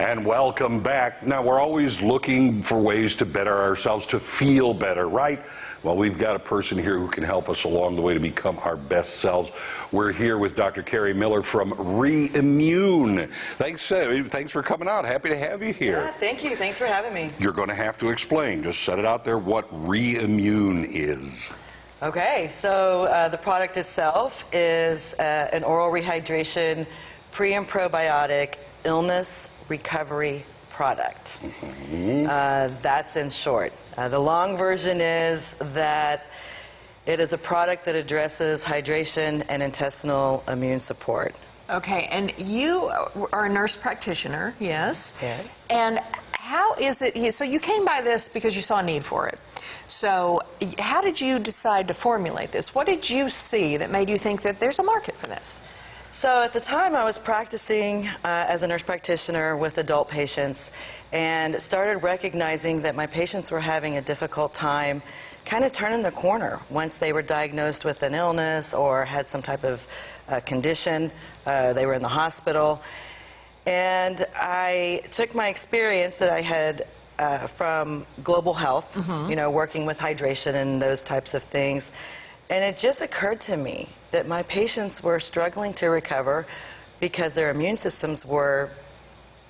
And welcome back. Now, we're always looking for ways to better ourselves, to feel better, right? Well, we've got a person here who can help us along the way to become our best selves. We're here with Dr. Carrie Miller from Iimmune. Thanks for coming out. Happy to have you here. Yeah, thank you. Thanks for having me. You're going to have to explain, just set it out there, what Iimmune is. Okay, so the product itself is an oral rehydration pre and probiotic illness recovery product. That's in short. The long version is that it is a product that addresses hydration and intestinal immune support. Okay, and you are a nurse practitioner, yes? Yes. And how is it, so you came by this because you saw a need for it. So how did you decide to formulate this? What did you see that made you think that there's a market for this? So at the time I was practicing as a nurse practitioner with adult patients and started recognizing that my patients were having a difficult time kind of turning the corner once they were diagnosed with an illness or had some type of condition. They were in the hospital. And I took my experience that I had from global health, you know, working with hydration and those types of things. And it just occurred to me that my patients were struggling to recover because their immune systems were,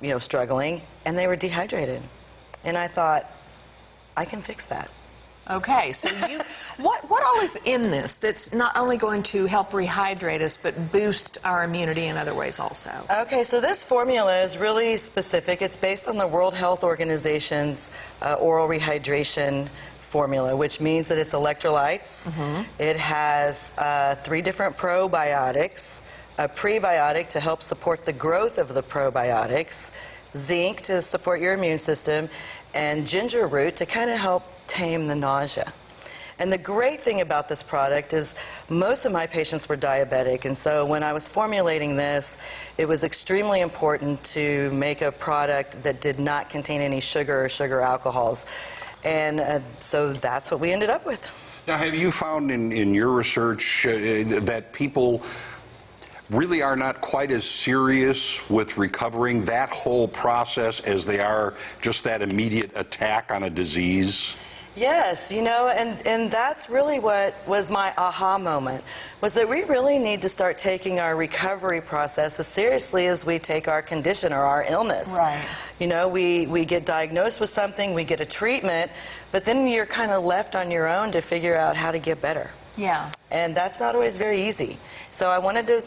you know, struggling, and they were dehydrated. And I thought, I can fix that. Okay, so what all is in this that's not only going to help rehydrate us, but boost our immunity in other ways also? Okay, so this formula is really specific. It's based on the World Health Organization's oral rehydration formula, which means that it's electrolytes. It has 3 different probiotics, a prebiotic to help support the growth of the probiotics, zinc to support your immune system, and ginger root to kind of help tame the nausea. And the great thing about this product is most of my patients were diabetic, and so when I was formulating this, it was extremely important to make a product that did not contain any sugar or sugar alcohols. And so that's what we ended up with. Now, have you found in your research that people really are not quite as serious with recovering that whole process as they are just that immediate attack on a disease? Yes, you know, and that's really what was my aha moment, was that we really need to start taking our recovery process as seriously as we take our condition or our illness. Right. You know, we get diagnosed with something, we get a treatment, but then you're kind of left on your own to figure out how to get better. Yeah. And that's not always very easy. So I wanted to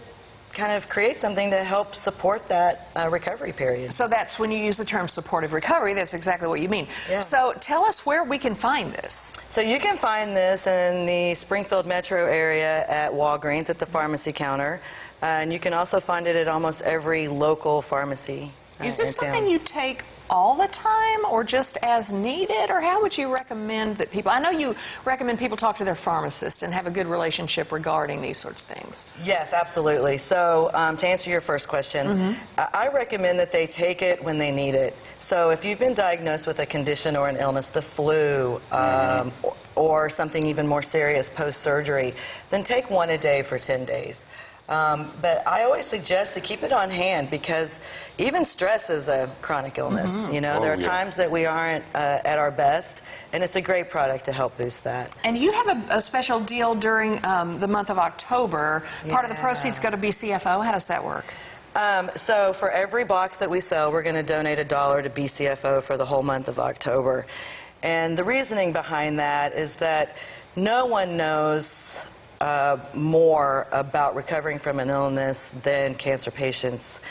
kind of create something to help support that recovery period. So that's when you use the term supportive recovery, that's exactly what you mean. Yeah. So tell us where we can find this. So you can find this in the Springfield metro area at Walgreens at the pharmacy counter. And you can also find it at almost every local pharmacy Is this in town. something you take all the time or just as needed, or how would you recommend that people, I know you recommend people talk to their pharmacist and have a good relationship regarding these sorts of things. Yes, absolutely. So to answer your first question, I recommend that they take it when they need it. So if you've been diagnosed with a condition or an illness, the flu, or something even more serious post-surgery, then take 1 a day for 10 days. But I always suggest to keep it on hand because even stress is a chronic illness. You know, there are times that we aren't at our best, and it's a great product to help boost that. And you have a special deal during the month of October. Part of the proceeds go to BCFO. How does that work? So for every box that we sell, we're going to donate $1 to BCFO for the whole month of October. And the reasoning behind that is that no one knows more about recovering from an illness than cancer patients.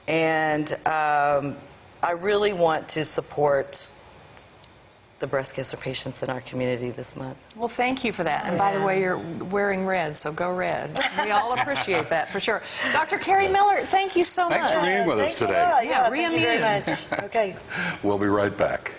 And I really want to support the breast cancer patients in our community this month. Well, thank you for that. And by the way, you're wearing red, so go red. We all appreciate that, for sure. Dr. Carrie Miller, thank you so much. Thanks for being with us today. Yeah, thank you very much. Okay. We'll be right back.